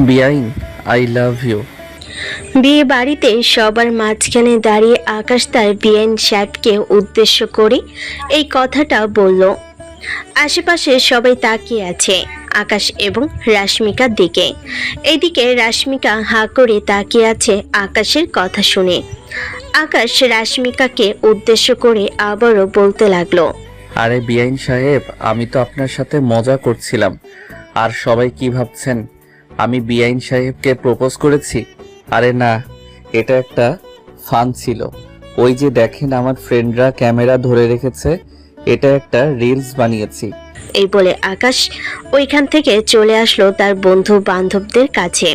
বিয়াইন, I love you. বিয়ে বাড়িতে সবার মাঝখানে দাঁড়িয়ে আকাশ তার বিআইন সাহেবকে উদ্দেশ্য করে এই কথাটা বলল। আশেপাশে সবাই তাকিয়ে আছে আকাশ এবং রাশমিকার দিকে। এদিকে রাশমিকা হাঁ করে তাকিয়ে আছে আকাশের কথা শুনে। আকাশ রাশমিকাকে উদ্দেশ্য করে আবারও বলতে লাগলো, আরে বিয়াইন সাহেব, আমি তো আপনার সাথে মজা করছিলাম। আর সবাই কি ভাবছেন, আমি বিয়াইন সাহেবকে প্রপোজ করেছি? আরে না, এটা একটা ফান ছিল। ওই যে দেখেন আমার ফ্রেন্ডরা ক্যামেরা ধরে রেখেছে, এটা একটা রিলস বানিয়েছি। এই বলে আকাশ ওইখান থেকে চলে আসলো তার বন্ধু বান্ধবদের কাছে।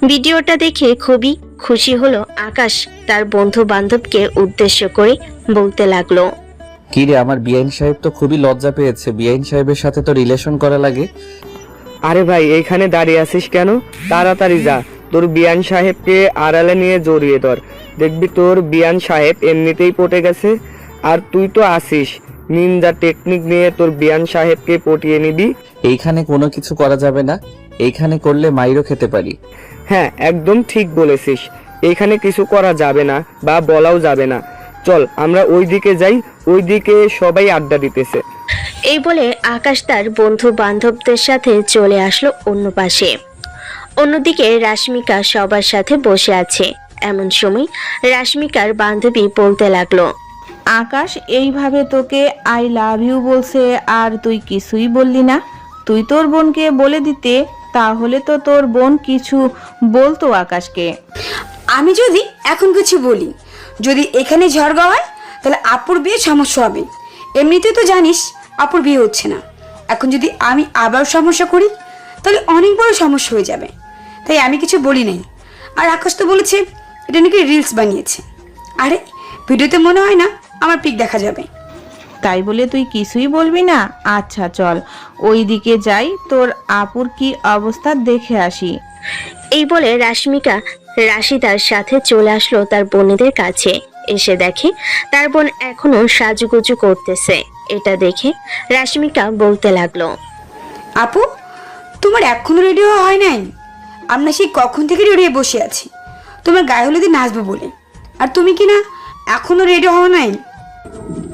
ভিডিওটা দেখে খুবই খুশি হলো আকাশ। তার বন্ধু বান্ধবকে উদ্দেশ্য করে বলতে লাগলো, কি রে, আমার বিয়াইন সাহেব তো খুবই লজ্জা পেয়েছে। বিয়াইন সাহেবের সাথে তো রিলেশন করা লাগে। আরে ভাই, এইখানে দাঁড়িয়ে আছিস কেন? তাড়াতাড়ি যা, তোর বিয়ান সাহেবকে আড়ালে নিয়ে জড়িয়ে ধর। দেখবি তোর বিয়ান সাহেব এমনিতেই পটে গেছে, আর তুই তো আসিস নিনজা টেকনিক নিয়ে তোর বিয়ান সাহেবকে পটিয়ে নিবি। এইখানে কোনো কিছু করা যাবে না, এইখানে করলে মাইরও খেতে পারি। হ্যাঁ, একদম ঠিক বলেছিস। এইখানে কিছু করা যাবে না বা বলাও যাবে না। চল আমরা ওইদিকে যাই, ওইদিকে সবাই আড্ডা দিতেছে। এই বলে আকাশ তার বন্ধু বান্ধবদের সাথে চলে আসলো অন্য পাশে। অন্যদিকে রাশমিকা সবার সাথে বসে আছে। এমন সময় রাশমিকার বান্ধবী বলতে লাগলো, আকাশ এইভাবে তোকে আই লাভ ইউ বলছে আর তুই কিছুই বললি না। তুই তোর বোনকে বলে দিতে, তাহলে তো তোর বোন কিছু বলতো আকাশকে। আমি যদি এখন কিছু বলি, যদি এখানে ঝড়গা হয়, তাহলে আপুর বিয়ে সমস্যা হবে। এমনিতে তো জানিস আপুর বিয়ে হচ্ছে না। এখন যদি আমি আবার সমস্যা করি, তাহলে অনেক বড় সমস্যা হয়ে যাবে। তাই আমি কিছু বলি নাই। আর আকাশ তো বলেছে এটা নাকি রিলস বানিয়েছে। আরে ভিডিওতে মনে হয় না আমার পিক দেখা যাবে। তাই বলে তুই কিছুই বলবি না? আচ্ছা চল ওই দিকে যাই, তোর আপুর কি অবস্থা দেখে আসি। এই বলে রাশমিকা রাশিদার সাথে চলে আসলো তার বোনেদের কাছে। এসে দেখে তার বোন এখনো সাজুগুজু করতেছে। এটা দেখে রাশমিকা বলতে লাগলো, আপু, তোমার এখনো রেডি হওয়া হয় নাই? আমরা সেই কখন থেকে রেডি হয়ে বসে আছি তোমার গায়ে হলুদে নাচবো বলে, আর তুমি কি না এখনো রেডি হওয়া নাই?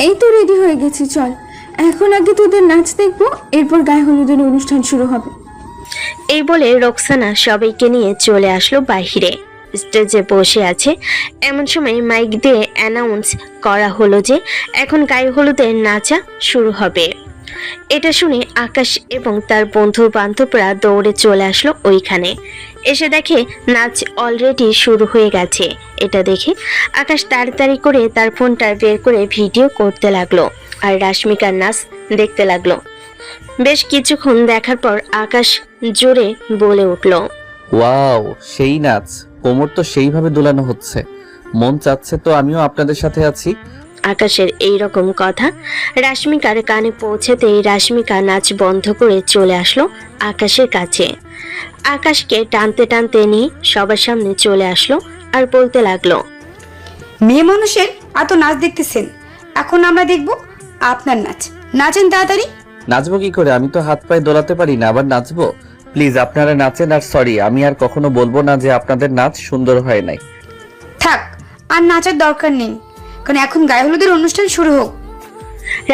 এই তো রেডি হয়ে গেছি, চল এখন আগে তোদের নাচ দেখবো, এরপর গায়ে হলুদের অনুষ্ঠান শুরু হবে। এই বলে রোকসানা সবাইকে নিয়ে চলে আসলো বাহিরে। স্টেজে বসে আছে। এমন সময় মাইক দিয়ে অ্যানাউন্স করা হলো যে এখন গায়ে হলুদের নাচা শুরু হবে। এটা শুনে আকাশ এবং তার বন্ধু বান্ধবরা দৌড়ে চলে আসলো ওইখানে। এসে দেখে নাচ অলরেডি শুরু হয়ে গেছে। এটা দেখে আকাশ তাড়াতাড়ি করে তার ফোনটা বের করে ভিডিও করতে লাগলো আর রাশমিকার নাচ দেখতে লাগলো। বেশ কিছুক্ষণ দেখার পর আকাশ জোরে বলে উঠল, ওয়াও, সেই নাচ! কোমর তো সেইভাবে দোলানো হচ্ছে, মন চাচ্ছে তো আমিও আপনাদের সাথে আছি। আকাশের এই রকম কথা রাশমিকার কানে পৌঁছাতেই রাশমিকা নাচ বন্ধ করে চলে আসলো আকাশের কাছে। আকাশকে টানতে টানতে নিয়ে সবার সামনে চলে আসলো আর বলতে লাগলো, মেয়ে মানুষের এত নাচ দেখতেছেন, এখন আমরা দেখবো আপনার নাচ। নাচেন তাড়াতাড়ি। নাচবো কি করে? আমি তো হাত পায়ে দোলাতে পারি না, আবার নাচবো? প্লিজ আপনারা নাচেন। আর সরি, আমি আর কখনো বলবো না যে আপনাদের নাচ সুন্দর হয় নাই। থাক, আর নাচার দরকার নেই, কারণ এখন গায়ে হলুদের অনুষ্ঠান শুরু হোক।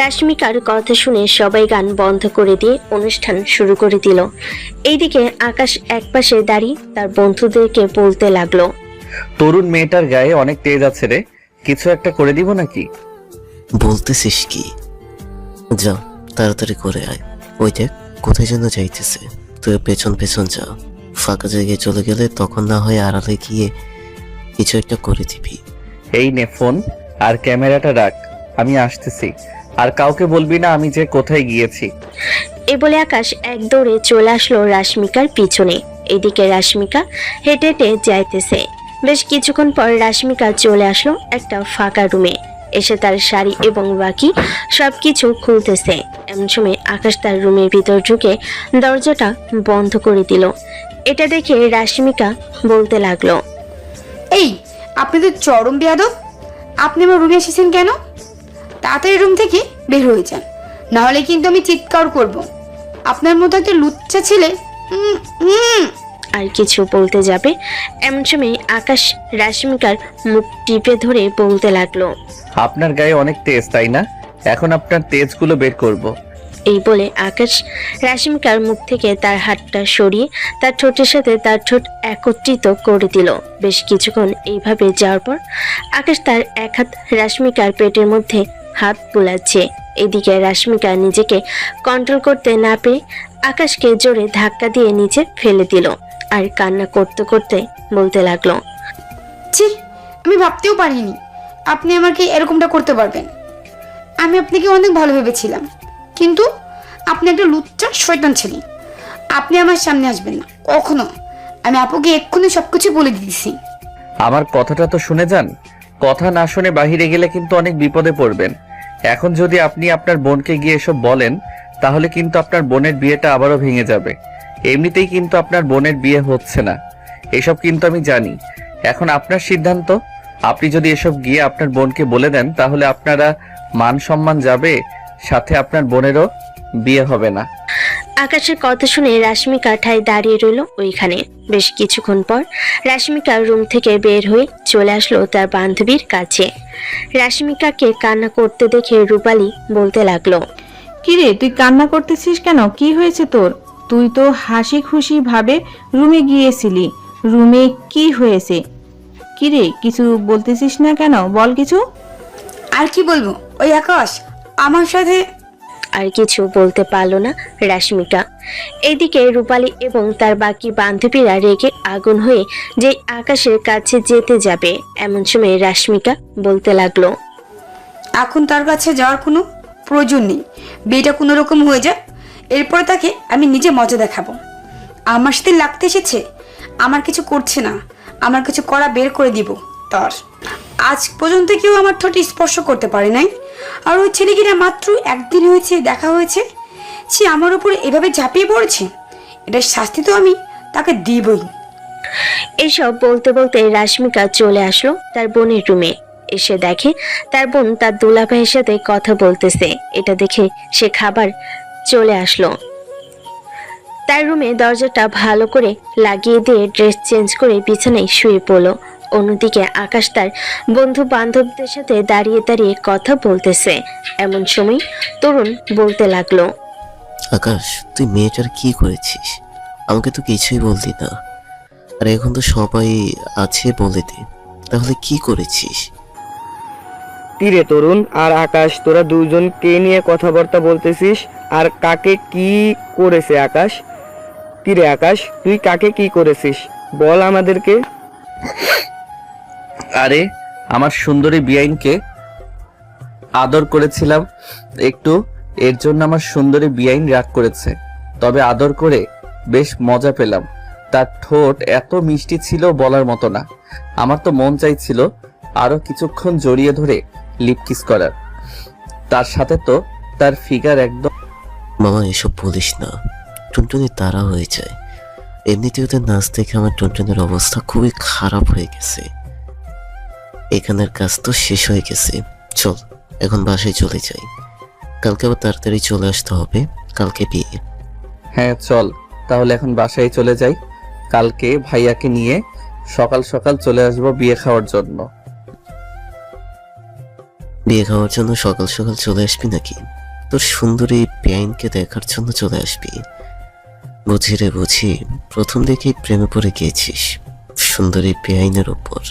রাশমিকার কথা শুনে সবাই গান বন্ধ করে দিয়ে অনুষ্ঠান শুরু করে দিল। এইদিকে আকাশ একপাশে দাঁড়িয়ে তার বন্ধুদেরকে বলতে লাগলো, তরুণ মেয়েটার গায়ে অনেক তেজ আছে রে, কিছু একটা করে দিব নাকি? বলতেছিস কি? যা তাড়াতাড়ি করে আয়। ওই দেখ কোথায় যেন যাইতেছে, তুই পেছন পেছন যা। ফাঁকা জায়গায় চলে গেলে তখন না হয় আড়ালে গিয়ে কিছু একটা করে দিবি। এই নে ফোন আর ক্যামেরাটা রাখ, আমি আসতেছি। আর কাউকে বলবি না আমি যে কোথায় গিয়েছি। এ বলে আকাশ এক দৌড়ে চলে আসলো রাশমিকার পিছনে। এদিকে রাশমিকা হেঁটে হেঁটে যাইতেছে। বেশ কিছুক্ষণ পর রাশমিকা চলে আসলো একটা ফাঁকা রুমে। এসে তার শাড়ি এবং বাকি সবকিছু খুলতেছে। এমন সময় আকাশ তার রুমের ভিতর ঢুকে দরজাটা বন্ধ করে দিল। এটা দেখে রাশমিকা বলতে লাগলো, এই, আপনি তো চরম বেয়াদব। আপনি আমার রুমে এসেছেন কেন? তাড়াতাড়ি রুম থেকে বের হয়ে যান, নাহলে কিন্তু আমি চিৎকার করব। আপনার মতো একটা লুচ্চা ছেলে। আর কিছু বলতে যাবে এমন সময় আকাশ রাশ্মিকার মুখ টিপে ধরে বলতে লাগলো। আপনার গায়ে অনেক তেজ, তাই না? এখন আপনার তেজগুলো বের করব। এই বলে আকাশ রাশ্মিকার মুখ থেকে তার হাতটা সরিয়ে তার ঠোঁটের সাথে তার ঠোঁট একত্রিত করে দিল। বেশ কিছুক্ষণ এইভাবে যাওয়ার পর আকাশ তার এক হাত রাশ্মিকার পেটের মধ্যে হাত বুলাচ্ছে। এদিকে রাশ্মিকা নিজেকে কন্ট্রোল করতে না পেরে আকাশকে জোরে ধাক্কা দিয়ে নিচে ফেলে দিল আর কান্না করতে করতে বলতে লাগলো। ছি, আমি ভাবতেও পারিনি আপনি আমাকে এরকমটা করতে পারবেন। আমি আপনাকে অনেক ভালো ভেবেছিলাম, কিন্তু আপনি একটা লুচ্চা শয়তান ছেলে। আপনি আমার সামনে আসবেন না কখনো। আমি আপুকে এক্ষুনি সবকিছু বলে দিয়েছি। আমার কথাটা তো শুনে যান। কথা না শুনে বাহিরে গেলে কিন্তু অনেক বিপদে পড়বেন। এখন যদি আপনি আপনার বোনকে গিয়ে এসব বলেন, তাহলে কিন্তু আপনার বোনের বিয়েটা আবারও ভেঙে যাবে। এমনিতেই কিন্তু আপনার বোনের বিয়ে হচ্ছে না, এসব কিন্তু আমি জানি। এখন আপনার সিদ্ধান্ত। আপনি যদি এসব গিয়ে আপনার বোনকে বলে দেন, তাহলে আপনারা মান সম্মান যাবে, সাথে আপনার বোনেরও বিয়ে হবে না। আকাশের কথা শুনে রাশ্মিকা ঠায় দাঁড়িয়ে রইল ওইখানে। বেশ কিছুক্ষণ পর রাশ্মিকা রুম থেকে বের হয়ে চলে আসলো তার বান্ধবীর কাছে। রাশ্মিকাকে কান্না করতে দেখে রূপালী বলতে লাগলো। কিরে, তুই কান্না করতেছিস কেন? কি হয়েছে তোর? তুই তো হাসি খুশি ভাবে রুমে গিয়েছিলি, রুমে কি হয়েছে? কিরে, কিছু বলতেছিস না কেন? বল কিছু। আর কি বলবো, ওই আকাশ আমার সাথে। আর কিছু বলতে পারল না রাশ্মিকা। এদিকে রূপালী এবং তার বাকি বান্ধবীরা রেগে আগুন হয়ে যে আকাশের কাছে যেতে যাবে, এমন সময় রাশ্মিকা বলতে লাগলো। এখন তার কাছে যাওয়ার কোনো প্রয়োজন নেই। বিয়েটা কোনো রকম হয়ে যায়, এরপরে তাকে আমি নিজে মজা দেখাবো। আমার সাথে লাগতে এসেছে, আমার কিছু করছে না, আমার কিছু করা বের করে দিব তার। আজ পর্যন্ত কেউ আমার ঠোঁটে স্পর্শ করতে পারে নাই, আর ওই ছেলেকিরা মাত্র একদিন হয়েছে দেখা হয়েছে, সে আমার উপরে এভাবে ঝাঁপিয়ে পড়েছে। এটার শাস্তি তো আমি তাকে দিবই। এইসব বলতে বলতে রাশ্মিকা চলে আসলো তার বোনের রুমে। এসে দেখে তার বোন তার দুলাভাইয়ের সাথে কথা বলতেছে। এটা দেখে সে খাবার চলে আসলো। তার রুমে দরজাটা ভালো করে লাগিয়ে দিয়ে ড্রেস চেঞ্জ করে বিছানায় শুয়ে পড়লো। অন্যদিকে আকাশ তার বন্ধু বান্ধবদের সাথে দাঁড়িয়ে দাঁড়িয়ে কথা বলতেছে। এমন সময় তরুণ বলতে লাগলো। আকাশ, তুই মেয়েটার কি করেছিস? আমাকে তো কিছুই বললি না, আর এখন তো সবাই আছে বলে দে, তাহলে কি করেছিস? কিরে তরুণ আর আকাশ, তোরা দুজন কে নিয়ে কথাবার্তা বলতেছিস? আর কাকে কি করেছে আকাশ? কিরে আকাশ, তুই কাকে কি করেছিস বল আমাদেরকে। আরে, আমার সুন্দরী বিয়াইনকে আদর করেছিলাম একটু, এর জন্য আমার সুন্দরী বিয়াইন রাগ করেছে। তবে আদর করে বেশ মজা পেলাম। তার ঠোঁট এত মিষ্টি ছিল বলার মতো না। আমার তো মন চাইছিল আরো কিছুক্ষণ জড়িয়ে ধরে লিপ কিস করার। তার সাথে তো তার ফিগার একদম। মামা, এসব বলিস না, টুনটুনি তারা হয়ে যায়। এমনিতে ওদের নাচ দেখে আমার টুনটুনির অবস্থা খুবই খারাপ হয়ে গেছে। এখানের কাজ তো শেষ হয়ে গেছে, চল এখন বাসায় চলে যাই। কালকে আবার তাড়াতাড়ি চলে আসতে হবে, কালকে বিয়ে। হ্যাঁ চল, তাহলে এখন বাসায় চলে যাই। কালকে ভাইয়াকে নিয়ে সকাল সকাল চলে আসবো বিয়ে খাওয়ার জন্য। বিয়ে খাওয়ার জন্য সকাল সকাল চলে আসবি নাকি? তোর সুন্দরী বেআইনকে দেখার জন্য চলে আসবি? বুঝি রে বুঝি, প্রথম দেখেই প্রেমে পড়ে গিয়েছিস সুন্দরী বেআইনের ওপর।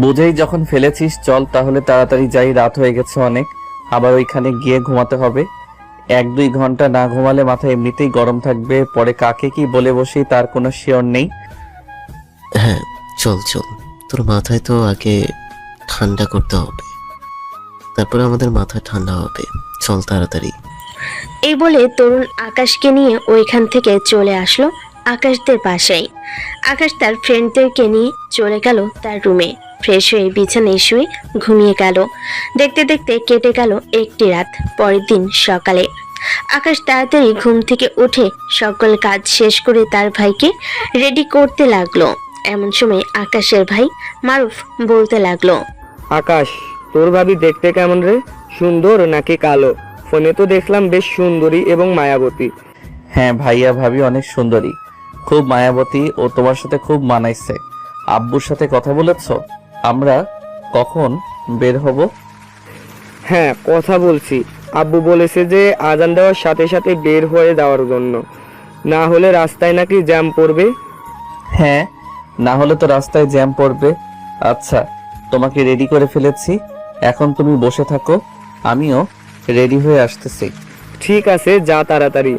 বুঝেই যখন ফেলেছিস, চল তাহলে তাড়াতাড়ি যাই, রাত হয়ে গেছে অনেক। আবার ওইখানে গিয়ে ঘুমাতে হবে। 1-2 ঘন্টা না ঘুমালে মাথা এমনিতেই গরম থাকবে, পরে কাকে কি বলে বসি তার কোনো শিওর নেই। হ্যাঁ চল চল, তোর মাথায় তো আগে ঠান্ডা করতে হবে, তারপরে আমাদের মাথা ঠান্ডা হবে। চল তাড়াতাড়ি। এই বলে তরুণ আকাশকে নিয়ে ওইখান থেকে চলে আসলো আকাশদের বাসায়। আকাশ তার ফ্রেন্ডদেরকে নিয়ে চলে গেল তার রুমে। ফ্রেশ হয়ে বিছানায় শুয়ে ঘুমিয়ে গেল। দেখতে দেখতে কেটে গেল একটি রাত। পরের দিন সকালে আকাশ তাড়াতাড়ি ঘুম থেকে উঠে সকল কাজ শেষ করে তার ভাইকে রেডি করতে লাগলো। এমন সময় আকাশের ভাই মারুফ বলতে লাগলো। আকাশ, তোর ভাবি দেখতে কেমন রে? সুন্দর নাকি কালো? ফোনে তো দেখলাম বেশ সুন্দরী এবং মায়াবতী। হ্যাঁ, ভাইয়া ভাবি অনেক সুন্দরী, খুব মায়াবতী ও তোমার সাথে খুব মানাইছে। আব্বুর সাথে কথা বলেছো? আমরা কখন বের হব? হ্যাঁ, কথা বলছি। আব্বু বলেছে যে আজান দেওয়ার সাথে সাথে বের হয়ে যাওয়ার জন্য, না হলে রাস্তায় নাকি জ্যাম পড়বে। হ্যাঁ, না হলে তো রাস্তায় জ্যাম পড়বে। আচ্ছা, তোমাকে রেডি করে ফেলেছি, এখন তুমি বসে থাকো, আমিও রেডি হয়ে আসতেছি। ঠিক আছে, যা তাড়াতাড়ি।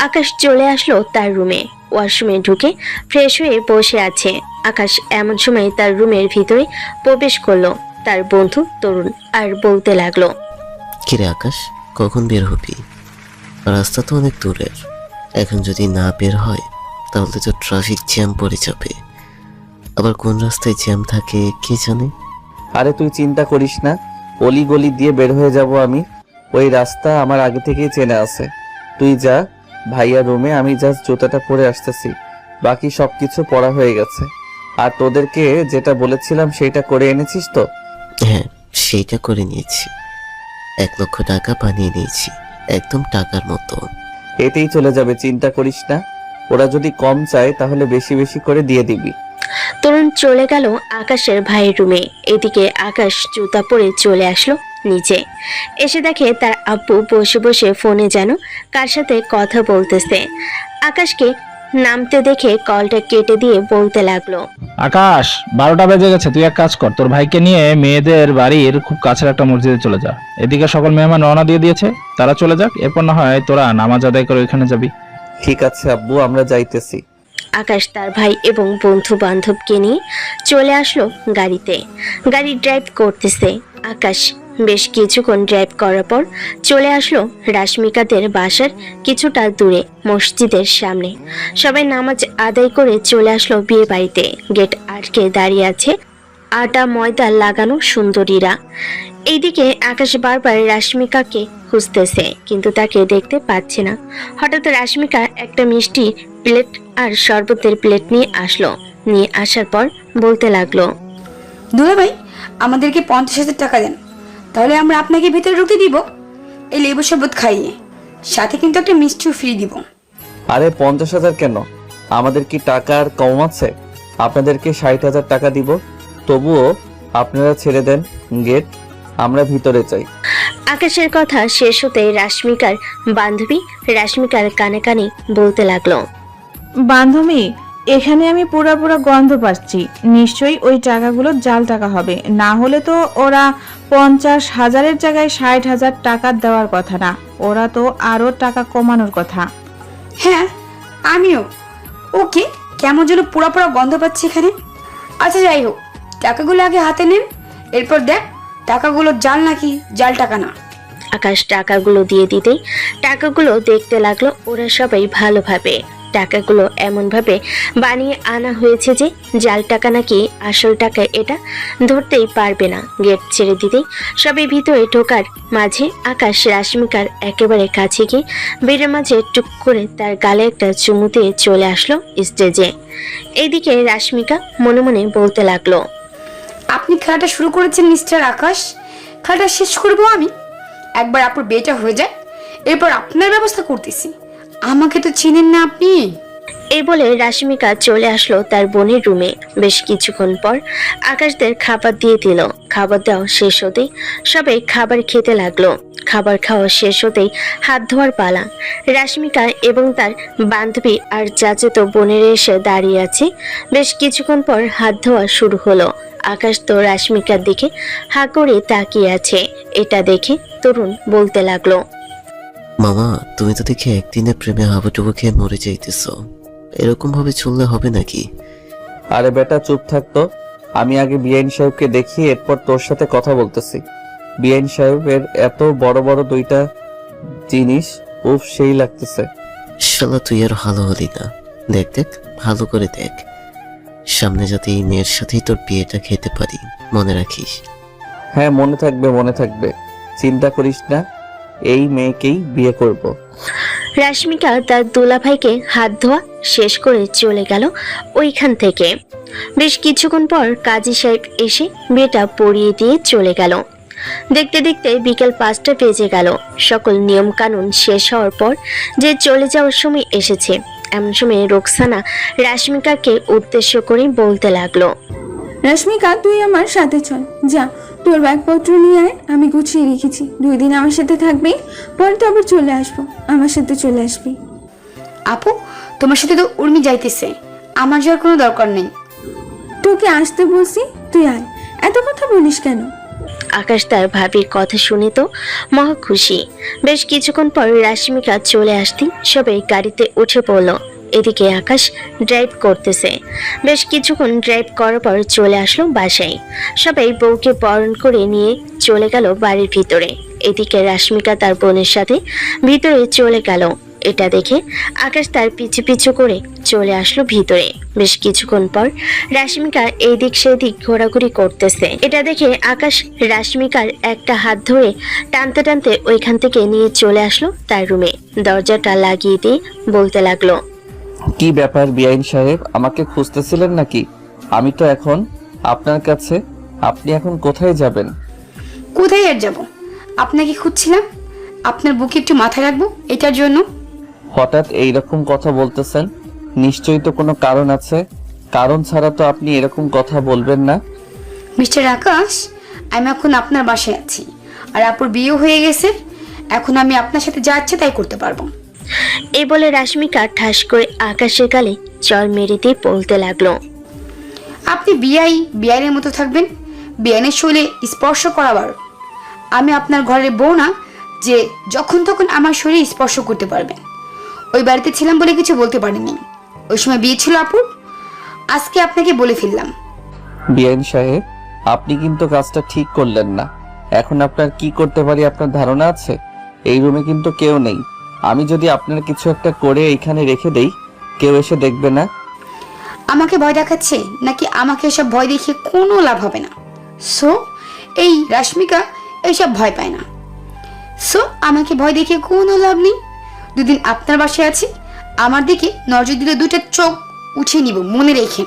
আকাশ চলে আসলো তার রুমে। ওয়াশরুমে ঢুকে ফ্রেশ হয়ে বসে আছে আকাশ। এমন সময় তার রুমের ভিতরে প্রবেশ করলো তার বন্ধু তরুণ, আর বলতে লাগলো, কিরে আকাশ, কখন বের হবি? রাস্তা তো অনেক দূরের, এখন যদি না বের হয় তাহলে তো ট্রাফিক জ্যাম পড়ে যাবে। আবার কোন রাস্তায় জ্যাম থাকে কে জানে। আরে তুই চিন্তা করিস না, অলি গলি দিয়ে বের হয়ে যাব আমি। ওই রাস্তা আমার আগে থেকেই চেনা আছে। তুই যা ভাইয়া রুমে, আমি জাস্ট জুতাটা পরে আসতেছি, বাকি সবকিছু পড়া হয়ে গেছে। আর তোদেরকে যেটা বলেছিলাম সেটা করে এনেছিস তো? হ্যাঁ, সেইটা করে নিয়েছি। 1 লক্ষ টাকা বানিয়ে নিয়েছি, একদম টাকার মতো। এতেই চলে যাবে, চিন্তা করিস না। ওরা যদি কম চায় তাহলে বেশি বেশি করে দিয়ে দিবি। তরুণ চলে গেল আকাশের ভাইয়ের রুমে। এদিকে আকাশ জুতা পরে চলে আসলো নিচে। এসে দেখে তার আব্বু বসে বসে ফোনে যেন কার সাথে কথা বলতেছে। আকাশকে নামতে দেখে কলটা কেটে দিয়ে বলতে লাগলো, আকাশ, 12টা বেজে গেছে, তুই এক কাজ কর, তোর ভাইকে নিয়ে মেয়েদের বাড়ির খুব কাছের একটা মসজিদে চলে যা। এদিকে সকল মেহমান রওনা দিয়ে দিয়েছে, তারা চলে যাক, এরপর না হয় তোরা নামাজ আদায় করে ওইখানে যাবি। ঠিক আছে আব্বু, আমরা যাইতেছি। আকাশ তার ভাই এবং বন্ধু বান্ধবকে নিয়ে চলে আসলো গাড়িতে। গাড়ি ড্রাইভ করতেছে আকাশ। বেশ কিছুক্ষণ ড্রাইভ করার পর চলে আসলো রাশমিকাদের বাসার কিছুটা দূরে মসজিদের সামনে। সবাই নামাজ আদায় করে চলে আসলো বিয়ে বাড়িতে। গেট আটকে দাঁড়িয়ে আছে আটা ময়দা লাগানো সুন্দরীরা। এইদিকে আকাশ বারবার রাশমিকাকে খুঁজতেছে, কিন্তু তাকে দেখতে পাচ্ছে না। হঠাৎ রাশমিকা একটা মিষ্টি প্লেট আর শরবতের প্লেট নিয়ে আসলো। নিয়ে আসার পর বলতে লাগলো, দুলা ভাই, আমাদেরকে 50,000 টাকা দেন, তাহলে আমরা আপনাকে ভেতরে ঢুকতে দিব এই লেবু শরবত খাইয়ে, সাথে কিন্তু একটা মিষ্টিও ফ্রি দিব। আরে 50,000 কেন? আমাদের কি টাকা আর কম আছে? আপনাদেরকে 60,000 টাকা দিব, তবুও আপনারা ছেড়ে দেন গেট, আমরা ভিতরে চাই। আকাশের কথা শেষ হতে রাশমিকার বান্ধবী রাশমিকার কানে কানে বলতে লাগলো, বান্ধবী, এখানে আমি পুরা গন্ধ পাচ্ছি। নিশ্চয়ই ওই টাকাগুলো জাল টাকা হবে, না হলে তো ওরা 50,000-এর জায়গায় 60,000 টাকা দেওয়ার কথা না, ওরা তো আরো টাকা কমানোর কথা। হ্যাঁ, আমিও। ওকে, কেমন যেন পোড়া গন্ধ পাচ্ছি এখানে। আচ্ছা যাই হোক, টাকাগুলো আগে হাতে নেন, এরপর দেখ টাকাগুলো জাল নাকি জাল টাকা না। আকাশ টাকাগুলো দিয়ে দিতেই টাকাগুলো দেখতে লাগলো ওরা সবাই ভালোভাবে। টাকাগুলো এমন ভাবে বানিয়ে আনা হয়েছে যে জাল টাকা নাকি আসল টাকা এটা ধরতেই পারবে না। গেট ছেড়ে দিতেই সবাই ভিতরে ঢোকার মাঝে আকাশ রাশমিকার একেবারে কাছে গিয়ে বেড়ের মাঝে টুক করে তার গালে একটা চুমু দিয়ে চলে আসলো স্টেজে। এইদিকে রাশমিকা মনে মনে বলতে লাগলো, আপনি খেলাটা শুরু করেছেন মিস্টার আকাশ, খেলাটা শেষ করবো আমি। একবার আপনার বিয়েটা হয়ে যায়, এরপর আপনার ব্যবস্থা করতেছি। আমাকে তো চিনেন না আপনি। এই বলে রাশমিকা চলে আসলো তার বোনের রুমে। বেশ কিছুক্ষণ পর আকাশদের খাবার দিয়ে দিল। খাবার দেওয়া শেষ হতেই সবাই খাবার খেতে লাগলো। খাবার খাওয়া শেষ হতেই হাত ধোয়ার পালা। রাশমিকা এবং তার বান্ধবী আর চাচাতো বোনের এসে দাঁড়িয়ে আছে। বেশ কিছুক্ষণ পর হাত ধোয়া শুরু হলো। আকাশ তো রাশমিকার দিকে হা করে তাকিয়ে আছে। এটা দেখে তরুণ বলতে লাগলো, মামা, তুমি তো দেখি একদিনে প্রেমে হাবুডুবু খেয়ে মরে যাইতেছ, এরকম ভাবে চললে হবে নাকি? আরে বেটা চুপ থাকতো, আমি আগে বিআইন সাহেবকে দেখি, এরপর তোর সাথে কথা বলতেছি। বিআইন সাহেবের এত বড় বড় 2টা জিনিস, উফ সেই লাগতেছে। শালা তুই আর ভালো হলি না। দেখ দেখ, ভালো করে দেখ, সামনে যাতে এই মেয়ের সাথেই তোর বিয়েটা খেতে পারি, মনে রাখিস। হ্যাঁ, মনে থাকবে মনে থাকবে, চিন্তা করিস না, এই মেয়েকেই বিয়ে করব। রাশমিকা তার দুলাভাইকে হাত ধোয়া শেষ করে চলে গেল ওইখান থেকে। বেশ কিছুক্ষণ পর কাজী সাহেব এসে বিয়েটা পড়িয়ে দিয়ে চলে গেল। দেখতে দেখতে বিকেল 5টা বেজে গেল। সকল নিয়ম কানুন শেষ হওয়ার পর যে চলে যাওয়ার সময় এসেছে, এমন সময় রোকসানা রাশমিকাকে উদ্দেশ্য করে বলতে লাগলো। রশ্মিকা, তুই আমার সাথে চল। যা, তোর ব্যাগপত্র নিয়ে আয়, আমি গুছিয়ে রেখেছি। 2 দিন আমার সাথে থাকবি, পরে তো আবার চলে আসবো। আমার সাথে চলে আসবি। আপু, তোমার সাথে তো উর্মি যাইতেছে, আমার যাওয়ার কোনো দরকার নেই। তোকে আসতে বলছি, তুই আয়। এত কথা বলিস কেন? আকাশ তার ভাবির কথা শুনে তো মহা খুশি। বেশ কিছুক্ষণ পর রাশমিকা চলে আসতেই সবাই গাড়িতে উঠে পড়ল। এদিকে আকাশ ড্রাইভ করতেছে। বেশ কিছুক্ষণ ড্রাইভ করার পর চলে আসলো বাসায়। সবাই বউকে বরণ করে নিয়ে চলে গেল বাড়ির ভিতরে। এদিকে রাশমিকা তার বোনের সাথে ভিতরে চলে গেল। এটা দেখে আকাশ তার পিছু পিছু করে চলে আসলো ভিতরে। বেশ কিছুক্ষণ পর রাশমিকা এইদিক সেদিক ঘোরাঘুরি করতেছে। এটা দেখে আকাশ রাশমিকার একটা হাত ধরে টানতে টানতে ওইখান থেকে নিয়ে চলে আসলো তার রুমে। দরজাটা লাগিয়ে দিয়ে বলতে লাগলো, কি ব্যাপার বিআইন সাহেব, আমাকে খুঁজতেছিলেন নাকি? আমি তো এখন আপনার কাছে। আপনি এখন কোথায় যাবেন? কোথায় আর যাব, আপনাকে খুঁজছিলাম। আপনার বুকে একটু মাথা রাখবো এটার জন্য। হঠাৎ এইরকম কথা বলতেছেন, নিশ্চয়ই তো কোনো কারণ আছে। কারণ ছাড়া তো আপনি এরকম কথা বলবেন না। মিস্টার আকাশ, আমি এখন আপনার বাসায় আছি, আর আপুর বিয়ে হয়ে গেছে। এখন আমি আপনার সাথে যা ইচ্ছে তাই করতে পারবো। এই বলে রাশমিকা ঠাস করে আকাশের গালে চর মেরে দিয়ে বলতে লাগলো, আপনি বিআইনের মতো থাকবেন, বিআইনের শৈলে স্পর্শ করাবার। আমি আপনার ঘরের বউ না যে যখন তখন আমার শরীরে স্পর্শ করতে পারবেন। ওই বাড়িতে ছিলাম বলে কিছু বলতে পারিনি, ওই সময় বিয়ে ছিল আপুর। আজকে আপনাকে বলে ফেললাম। বিআইন সাহেব, আপনি কিন্তু কাজটা ঠিক করলেন না। এখন আপনার কি করতে পারি আপনার ধারণা আছে? এই রুমে কিন্তু কেউ নেই। আমি যদি আপনার কিছু একটা করে এইখানে রেখে দেই, কেউ এসে দেখবে না। আমাকে ভয় দেখাচ্ছে নাকি? আমাকে এসব ভয় দেখিয়ে কোনো লাভ হবে না। সো এই রাশমিকা এইসব ভয় পায় না। সো আমাকে ভয় দেখিয়ে কোনো লাভ নেই। 2 দিন আপনার বাসায় আছি, আমার দিকে নজর দিলে 2টা চোখ উঠিয়ে নিব, মনে রেখে।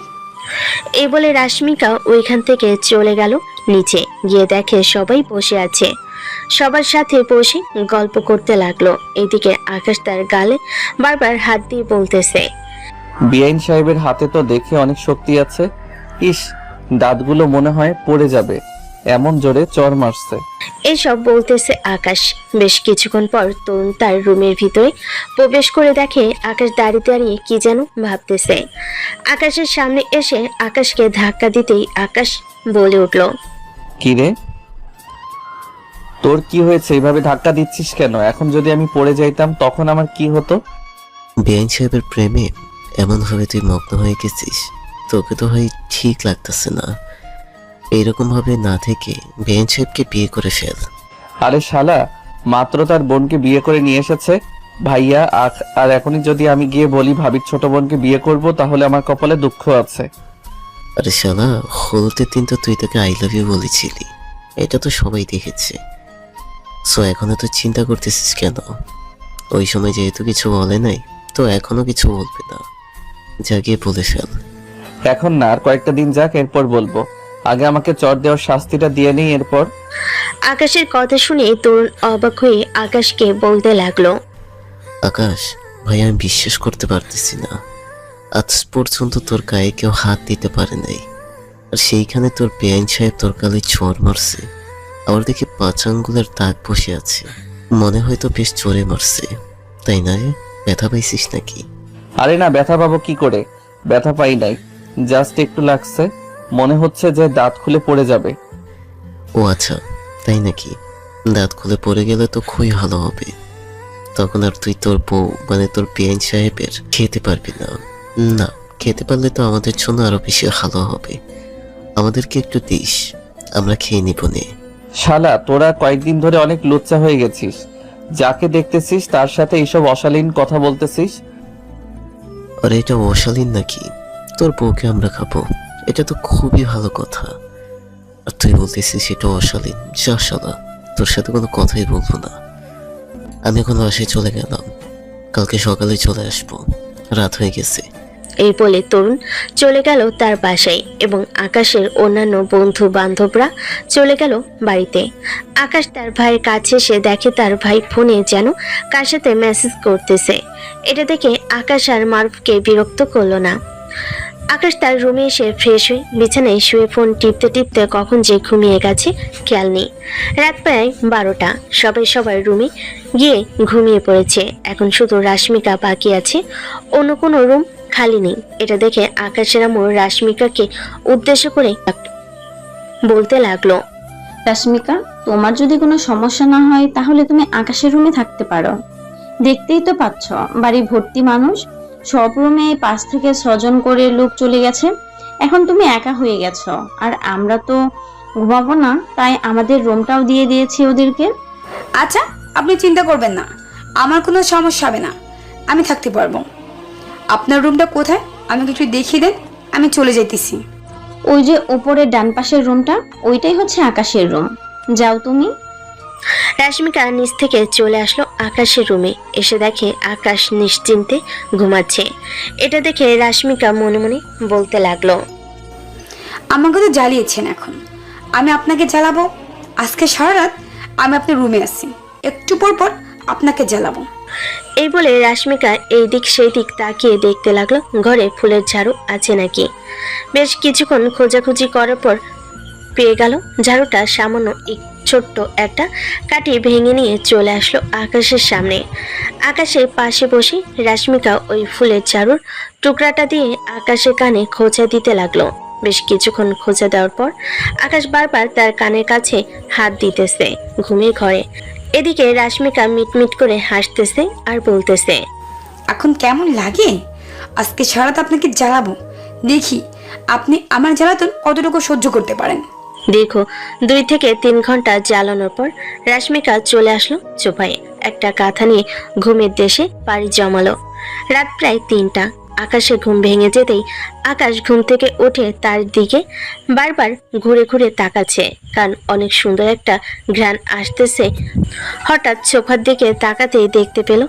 এই বলে রাশমিকা ওইখান থেকে চলে গেল নিচে। গিয়ে দেখে সবাই বসে আছে। সবার সাথে বসে গল্প করতে লাগলো। এদিকে আকাশ তার গালে বারবার হাত দিয়ে বলতেছে, বিআইন সাহেবের হাতে তো দেখে অনেক শক্তি আছে। ইস, দাঁতগুলো মনে হয় পড়ে যাবে, এমন জোরে চড় মারছে। এসব বলতেছে আকাশ। বেশ কিছুক্ষণ পর তরুণ তার রুমের ভিতরে প্রবেশ করে দেখে আকাশ দাঁড়িয়ে দাঁড়িয়ে কি যেন ভাবতেছে। আকাশের সামনে এসে আকাশকে ধাক্কা দিতেই আকাশ বলে উঠল, কি রে, তোর কি হয়েছে? এইভাবে ধাক্কা দিচ্ছিস কেন? এখন যদি আমি পড়ে যাইতাম তখন আমার কি হতো? বেআইন সাহেবের প্রেমে এমনভাবে তুই মগ্ন হয়ে গেছিস, তোকে তো হয় ঠিক লাগতেছে না। এইরকম ভাবে না থেকে বেআইন সাহেবকে বিয়ে করে ফেল। আরে শালা, মাত্র তার বোনকে বিয়ে করে নিয়ে এসেছে ভাইয়া, আর এখনই যদি আমি গিয়ে বলি ভাবির ছোট বোনকে বিয়ে করব, তাহলে আমার কপালে দুঃখ আছে। আরে শালা, হলুদের দিন তো তুই তাকে আই লাভ ইউ বলেছিলি, এটা তো সবাই দেখেছে। সো এখনো তো চিন্তা করতেছিস কেন? ওই সময় যেহেতু কিছু বলে নাই, তো এখনো কিছু বলবে না। যা গিয়ে বলে ফেল। এখন না, আর কয়েকটা দিন যাক, এরপর বলবো। আগে আমাকে চড় দেওয়ার শাস্তিটা দিয়ে নেই, এরপর। আকাশের কথা শুনে তরুণ অবাক হয়ে আকাশকে বলতে লাগলো, আকাশ ভাই, আমি বিশ্বাস করতে পারতেছি না, আজ পর্যন্ত তোর গায়ে কেউ হাত দিতে পারে নাই, আর সেইখানে তোর বেআইন সাহেব তোর গালে চড় মারছে। আবার দেখি 5 আঙ্গুলের দাগ বসে আছে, মনে হয় তো বেশ জোরে মারছে, তাই না রে? ব্যথা পাইছিস নাকি? আরে না, ব্যথা পাবো কি করে? ব্যথা পাই নাই, জাস্ট একটু লাগছে। মনে হচ্ছে যে দাঁত খুলে পড়ে যাবে। ও আচ্ছা, তাই নাকি? দাঁত খুলে পড়ে গেলে তো খুবই ভালো হবে। তখন আর তুই তোর বউ মানে তোর বেআইন সাহেবের খেতে পারবি না। না, খেতে পারলে তো আমাদের জন্য আরো বেশি ভালো হবে। আমাদেরকে একটু দিস, আমরা খেয়ে নিব নে। শালা, তোরা কয়েকদিন ধরে অনেক লুচ্চা হয়ে গেছিস। যাকে দেখতেছিস তার সাথে এইসব অশালীন কথা বলতেছিস। আর এটা অশালীন নাকি? তোর বউকে আমরা খাবো, এটা তো খুবই ভালো কথা। আর তুই বলতেছিস এটা অশালীন? যা শালা, তোর সাথে কোনো কথাই বলবো না। আমি এখন বাসায় চলে গেলাম, কালকে সকালে চলে আসবো, রাত হয়ে গেছে। এই বলে তরুণ চলে গেল তার বাসায় এবং আকাশের অন্যান্য বন্ধু বান্ধবরা চলে গেল বাড়িতে। আকাশ তার ভাইয়ের কাছে এসে দেখে তার ভাই ফোনে যেন কার সাথে মেসেজ করতেছে। এটা দেখে আকাশ আর মারুফকে বিরক্ত করলো না। আকাশ তার রুমে এসে ফ্রেশ হয়ে বিছানায় শুয়ে ফোন টিপতে টিপতে কখন যে ঘুমিয়ে গেছে খেয়াল নেই। রাত প্রায় 12টা। সবাই রুমে গিয়ে ঘুমিয়ে পড়েছে। এখন শুধু রাশ্মিকা বাকি আছে, অন্য কোনো রুম খালি নেই। এটা দেখে আকাশের আম্মু রাশ্মিকাকে উদ্দেশ্য করে বলতে লাগলো, রাশ্মিকা, তোমার যদি কোনো সমস্যা না হয় তাহলে তুমি আকাশের রুমে থাকতে পারো। দেখতেই তো পাচ্ছ বাড়ি ভর্তি মানুষ, সব রুমে 5 থেকে 6 জন করে লোক চলে গেছে। এখন তুমি একা হয়ে গেছো, আর আমরা তো ঘুমাবো না, তাই আমাদের রুমটাও দিয়ে দিয়েছি ওদেরকে। আচ্ছা, আপনি চিন্তা করবেন না, আমার কোনো সমস্যা হবে না, আমি থাকতে পারবো। আপনার রুমটা কোথায় আমাকে একটু দেখিয়ে দেন, আমি চলে যাইতেছি। ওই যে উপরে ডান পাশের রুমটা, ওইটাই হচ্ছে আকাশের রুম, যাও তুমি। রাশ্মিকা নিচ থেকে চলে আসলো আকাশের রুমে। এসে দেখে আকাশ নিশ্চিন্তে ঘুমাচ্ছে। এটা দেখে রাশ্মিকা মনে মনে বলতে লাগলো, আমাকে তো জ্বালিয়েছেন, এখন আমি আপনাকে জ্বালাবো। আজকে সারা রাত আমি আপনার রুমে আসছি, একটু পর পর আপনাকে জ্বালাবো। এই বলে রাশ্মিকা এই দিক সেই দিক তাকিয়ে দেখতে লাগলো ঘরে ফুলের ঝাড়ু আছে নাকি। বেশ কিছুক্ষণ খোঁজাখুঁজি করার পর পেয়ে গেল ঝাড়ুটা। সামান্য ছোট্ট একটা কাঠি ভেঙে নিয়ে চলে আসলো আকাশের সামনে। আকাশের পাশে বসে রাশ্মিকা ওই ফুলের ঝাড়ুর টুকরাটা দিয়ে আকাশের কানে খোঁচা দিতে লাগলো। বেশ কিছুক্ষণ খোঁচা দেওয়ার পর আকাশ বারবার তার কানের কাছে হাত দিতেছে ঘুমের ঘরে। এদিকে রাশ্মিকা মিটমিট করে হাসতেছে আর বলতেছে, এখন কেমন লাগে? আজকে সারা রাত আপনাকে জ্বালাবো, দেখি আপনি আমার জ্বালাতন কতটুকু সহ্য করতে পারেন। দীর্ঘ 2 থেকে 3 ঘন্টা জ্বালানোর পর রাশ্মিকা চলে আসলো সোফায়। একটা কাঁথা নিয়ে ঘুমের দেশে পাড়ি জমালো। রাত প্রায় 3টা। আকাশের ঘুম ভেঙে যেতেই আকাশ ঘুম থেকে উঠে তার দিকে বারবার ঘুরে ঘুরে তাকাচ্ছে, কারণ অনেক সুন্দর একটা ঘ্রাণ আসতেছে। হঠাৎ সোফার দিকে তাকাতেই দেখতে পেল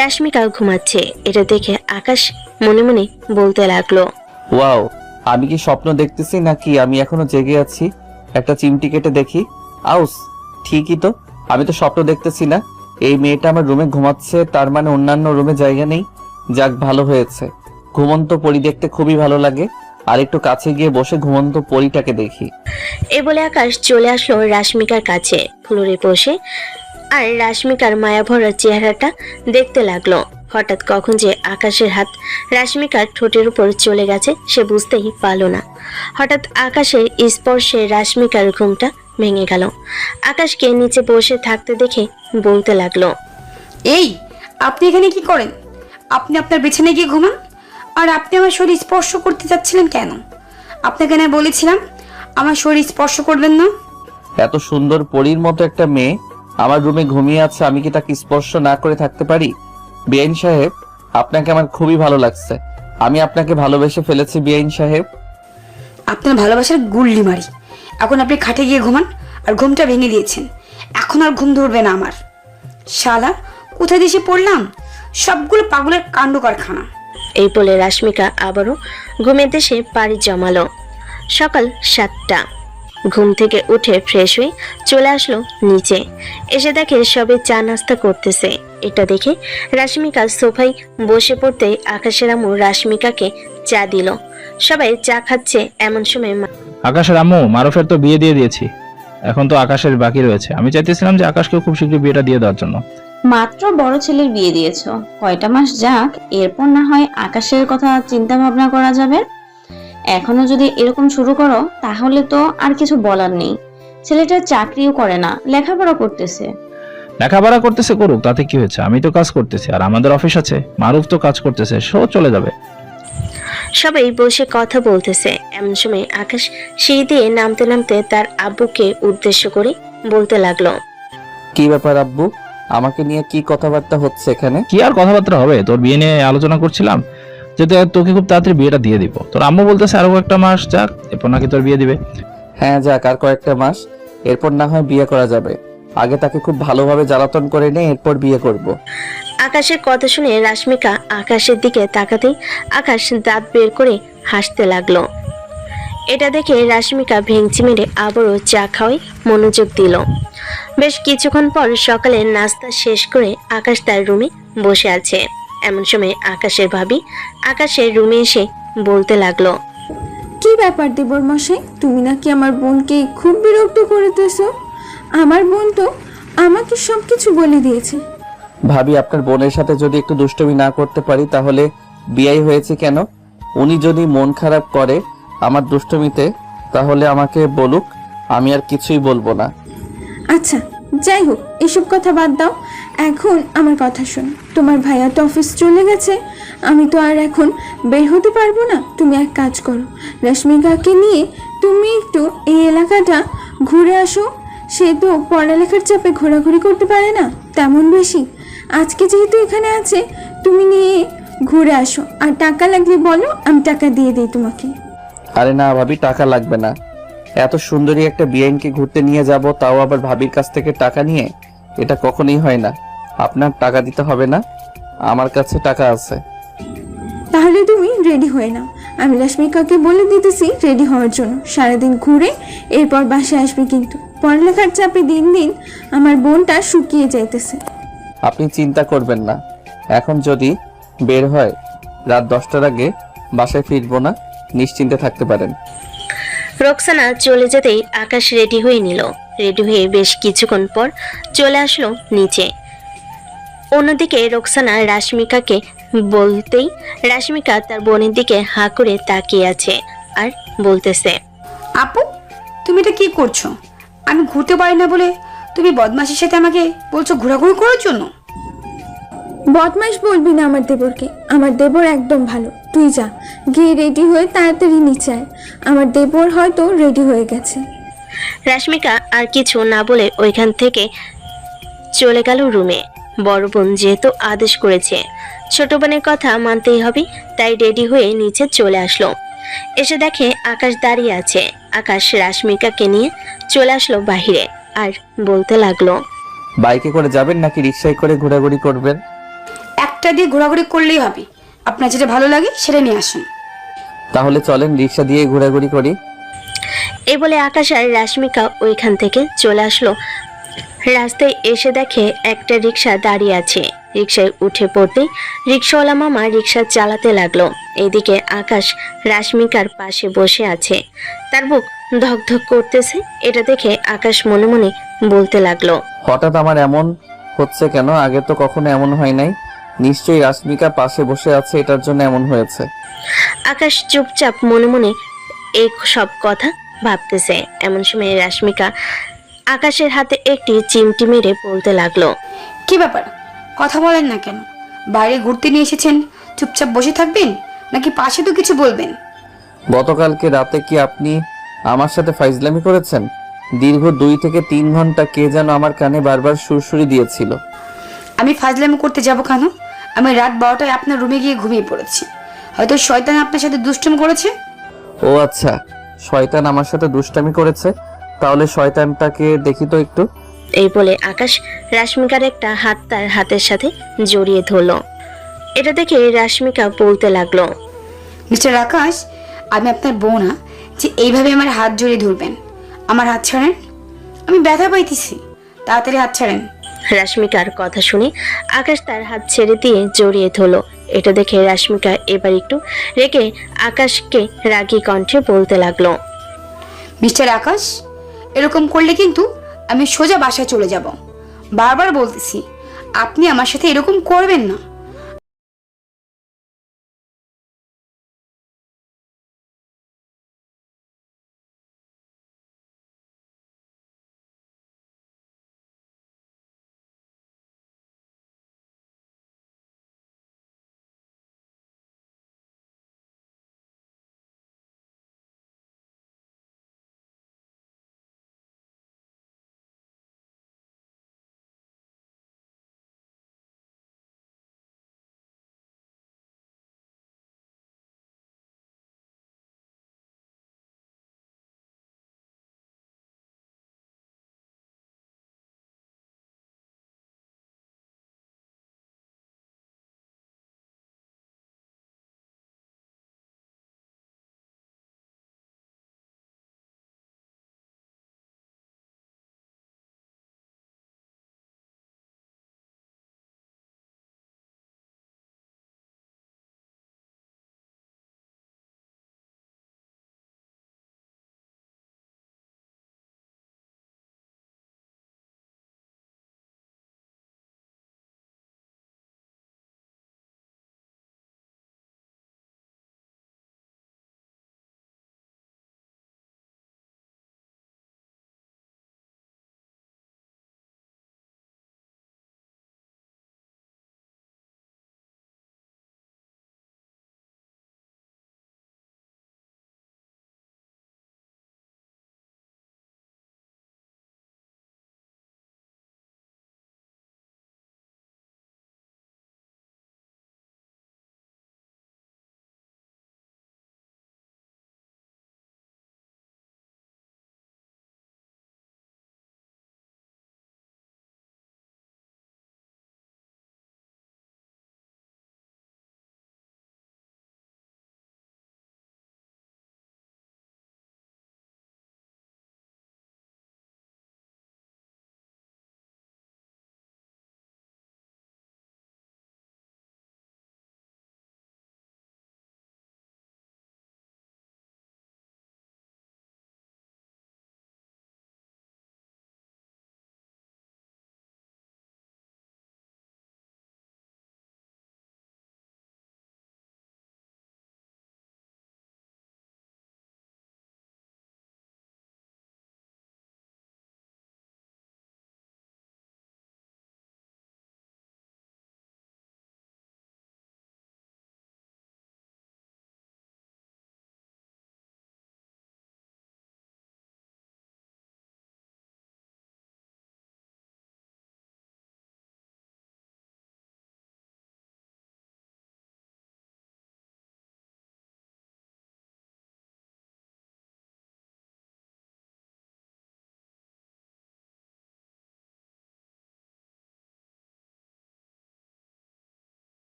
রাশ্মিকা ঘুমাচ্ছে। এটা দেখে আকাশ মনে মনে বলতে লাগলো, ওয়াও, আমি কি স্বপ্ন দেখতেছি নাকি আমি এখনো জেগে আছি? একটা চিমটি কেটে দেখি। আউস, ঠিকই তো, আমি তো স্বপ্ন দেখতেছি না। এই মেয়েটা আমার রুমে ঘুমাচ্ছে, তার মানে অন্যান্য রুমে জায়গা নেই। যাক, ভালো হয়েছে। ঘুমন্ত পরি দেখতে খুবই ভালো লাগে। আর একটু কাছে গিয়ে বসে ঘুমন্ত পরিটাকে দেখি। এ বলে আকাশ চলে আসলো রাশ্মিকার কাছে ফ্লোরে বসে আর রাশ্মিকার মায়াভরা চেহারাটা দেখতে লাগলো। হঠাৎ কখন যে আকাশের হাত রাশ্মিকার ঠোঁটের উপর চলে গেছে সে বুঝতেই পারলো না। হঠাৎ আকাশের স্পর্শে রাশ্মিকার ঘুমটা ভেঙে গেল। আকাশকে নিচে বসে থাকতে দেখে বলতে লাগলো, এই, আপনি এখানে কি করেন? আপনি আপনার বিছানায় গিয়ে ঘুমান, আর আপনি আমার শরীর স্পর্শ করতে চাচ্ছিলেন কেন? আপনাকে না বলেছিলাম আমার শরীর স্পর্শ করবেন না? এত সুন্দর পরীর মতো একটা মেয়ে আমার রুমে ঘুমিয়ে আছে, আমি কি তাকে স্পর্শ না করে থাকতে পারি? বেআইন সাহেব, আপনাকে আমার খুবই ভালো লাগছে। আমি আপনাকে ভালোবেসে ফেলেছি বেআইন সাহেব। আপনার ভালোবাসার গুল্লি মারি। এখন আপনি খাটে গিয়ে ঘুমান, আর ঘুমটা ভেঙে দিয়েছেন। এখন আর ঘুম ধরবে না আমার। শালা, কোথায় দেশে পড়লাম? সবগুলো পাগলের কাণ্ড কারখানা। এই বলে রাশ্মিকা আবারও ঘুমের দেশে পাড়ি জমালো। সকাল 7টা। ঘুম থেকে উঠে ফ্রেশ হয়ে চলে আসলো নিচে। এসে দেখে সবে চা নাস্তা করতেছে। এটা দেখে রাশ্মিকা সোফায় বসে পড়তেই আকাশের আম্মু রাশ্মিকাকে চা দিল। সবাই চা খাচ্ছে এমন সময় আকাশের আম্মু, মারুফের তো বিয়ে দিয়ে দিয়েছি, এখন তো আকাশের বাকি রয়েছে। আমি চাইতেছিলাম যে আকাশকেও খুব শীঘ্রই বিয়েটা দিয়ে দেওয়ার জন্য। মাত্র বড় ছেলের বিয়ে দিয়েছো, কয়টা মাস যাক, এরপর না হয় আকাশের কথা চিন্তা ভাবনা করা যাবে। এখনো যদি এরকম শুরু করো তাহলে তো আর কিছু বলার নেই। ছেলেটা চাকরিও করে না, লেখাপড়া করতেছে। লেখাপড়া করতেছে, করুক, তাতে কি হয়েছে? আমি তো কাজ করতেছি, আর আমাদের অফিস আছে। মারুফ তো কাজ করতেছে, সেও চলে যাবে। সবাই বসে কথা বলতেছে এমন সময় আকাশ সিঁড়ি দিয়ে নামতে নামতে তার আব্বুকে উদ্দেশ্য করে বলতে লাগলো, কি ব্যাপার আব্বু, আমাকে নিয়ে কি কথাবার্তা হচ্ছে এখানে? কি আর কথাবার্তা হবে, তোর বিয়ে নিয়ে আলোচনা করছিলাম, যাতে তোকে খুব তাড়াতাড়ি বিয়েটা দিয়ে দিব। তোর আম্মু বলতেছে আরো একটা মাস যাক, এরপর নাকি তোর বিয়ে দিবে। হ্যাঁ যাক, আর কয়েকটা মাস, এরপর না হয় বিয়ে করা যাবে। আগে তাকে খুব ভালোভাবে জ্বালাতন করে নে, এরপর বিয়ে করব। আকাশের কথা শুনে রাশ্মিকা আকাশের দিকে তাকাতেই আকাশ দাঁত বের করে হাসতে লাগলো। এটা দেখে রাশ্মিকা ভেঙচি মেরে আবারও চা খাওয়াই মনোযোগ দিল। বেশ কিছুক্ষণ পর সকালের নাস্তা শেষ করে আকাশ তার রুমে বসে আছে। এমন সময় আকাশের ভাবি আকাশের রুমে এসে বলতে লাগলো, কি ব্যাপার দেবর মশাই, তুমি নাকি আমার বোনকে খুব বিরক্ত করতেছো? আমার বোন তো আমাকে সব কিছু বলে দিয়েছে। ভাবি, আপনার বোনের সাথে যদি একটু দুষ্টুমি না করতে পারি তাহলে বিয়াই হয়েছে কেন? উনি যদি মন খারাপ করে আমার দুষ্টুমিতে তাহলে আমাকে বলুক, আমি আর কিছুই বলবো না। আচ্ছা যাই হোক, এসব কথা বাদ দাও। এখন আমার কথা শোনো, তোমার ভাইয়া তো অফিস চলে গেছে, আমি তো আর এখন বের হতে পারবো না। তুমি এক কাজ করো, রশ্মিকাকে নিয়ে তুমি একটু এই এলাকাটা ঘুরে আসো। সে তো পড়ালেখার চাপে ঘোরাঘুরি করতে পারে না তেমন বেশি। আজকে যেহেতু এখানে আছে, তুমি নিয়ে ঘুরে আসো। আর টাকা লাগলে বলো, আমি টাকা দিয়ে দিই তোমাকে। আরে না ভাবি, টাকা লাগবে না। এত সুন্দরী একটা বিয়াইনকে ঘুরতে নিয়ে যাব, তাও আবার ভাবির কাছ থেকে টাকা নিয়ে? এটা কখনোই হয় না। আপনার টাকা দিতে হবে না, আমার কাছে টাকা আছে। তাহলে তুমি রেডি হয়ে নাও, আমি রশ্মিকাকে বলে দিতেছি রেডি হওয়ার জন্য। সারাদিন ঘুরে এরপর বাসায় আসবে, কিন্তু পড়ালেখার চাপে দিন দিন আমার বোনটা শুকিয়ে যাইতেছে। আপনি চিন্তা করবেন না, এখন যদি বের হয় রাত 10টার আগে বাসায় ফিরবো না, নিশ্চিন্তে থাকতে পারেন। রোকসানা চলে যেতেই আকাশ রেডি হয়ে নিল। রেডি হয়ে বেশ কিছুক্ষণ পর চলে আসলো নিচে। অন্যদিকে রোকসানা রাশ্মিকাকে বলতেই রাশ্মিকা তার বোনের দিকে হাঁ করে তাকিয়ে আছে আর বলতেছে, আপু, তুমি এটা কি করছো? আমি ঘুরতে পারি না বলে তুমি বদমাশির সাথে আমাকে বলছো ঘোরাঘুরি করার জন্য? বদমাইশ বলবি না আমার দেবরকে, আমার দেবর একদম ভালো। তুই যা, গিয়ে রেডি হয়ে তাড়াতাড়ি নিচে আয়। আমার দেবর হয়তো রেডি হয়ে গেছে। রাশ্মিকা আর কিছু না বলে ওইখান থেকে চলে গেল রুমে। বড় বোন যেহেতু আদেশ করেছে, ছোট বোনের কথা মানতেই হবে, তাই রেডি হয়ে নিচে চলে আসলো। এসে দেখে আকাশ দাঁড়িয়ে আছে। আকাশ রাশ্মিকাকে নিয়ে চলে আসলো বাহিরে আর বলতে লাগলো, বাইকে করে যাবেন নাকি রিক্সায় করে ঘোরাঘুরি করবেন? একটা দিয়ে ঘোরাঘুরি করলেই হবে। আপনার যেটা ভালো লাগে সেটা নিয়ে আসুন। তাহলে চলেন রিক্সা দিয়ে ঘোরাঘুরি করি। এই বলে আকাশ আর রাশ্মিকা ওইখান থেকে চলে আসলো। রাস্তায় এসে দেখে একটা রিক্সা দাঁড়িয়ে আছে। রিক্সায় উঠে পড়তেই রিক্সাওয়ালা মামা রিক্সা চালাতে লাগলো। এইদিকে আকাশ রাশ্মিকার পাশে বসে আছে, তার বুক ধকধক করতেছে। এটা দেখে আকাশ মনে মনে বলতে লাগলো, হঠাৎ আমার এমন হচ্ছে কেন? আগে তো কখনো এমন হয় নাই। নিশ্চয়ই রাশ্মিকা পাশে বসে আছে, এটার জন্য এমন হয়েছে। আকাশ চুপচাপ মনে মনে এই সব কথা ভাবতেছে। এমন সময় রাশ্মিকা আকাশের হাতে একটি চিমটি মেরে বলতে লাগলো, কি ব্যাপার, কথা বলেন না কেন? বাইরে ঘুরতে নিয়ে এসেছেন, চুপচাপ বসে থাকবেন নাকি পাশে তো কিছু বলবেন? গতকালকে রাতে কি আপনি আমার সাথে ফাইজলামি করেছেন? দীর্ঘ 2 থেকে 3 ঘন্টা কে যেন আমার কানে বারবার সুরসুরি দিয়েছিল। আমি ফাজলামি করতে যাব কেন? আমি রাত 12টায় আপনার রুমে গিয়ে ঘুমিয়ে পড়েছি। হয়তো শয়তান আপনার সাথে দুষ্টুমি করেছে। ও আচ্ছা, শয়তান আমার সাথে দুষ্টামি করেছে? তাহলে শয়তানটাকে দেখি তো একটু। এই বলে আকাশ রাশ্মিকার একটা হাত তার হাতের সাথে জড়িয়ে ধরলো। এটা দেখে রাশ্মিকা বলতে লাগলো, মিস্টার আকাশ, আমি আপনার বউ না যে এইভাবে আমার হাত জড়িয়ে ধরবেন। আমার হাত ছাড়েন, আমি ব্যথা পাইতেছি। তাড়াতাড়ি হাত ছাড়েন। রাশ্মিকার কথা শুনে আকাশ তার হাত ছেড়ে দিয়ে জড়িয়ে ধরলো। এটা দেখে রাশ্মিকা এবার একটু রেগে আকাশকে রাগী কণ্ঠে বলতে লাগলো, মিস্টার আকাশ, এরকম করলে কিন্তু আমি সোজা বাসায় চলে যাব। বারবার বলতেছি, আপনি আমার সাথে এরকম করবেন না।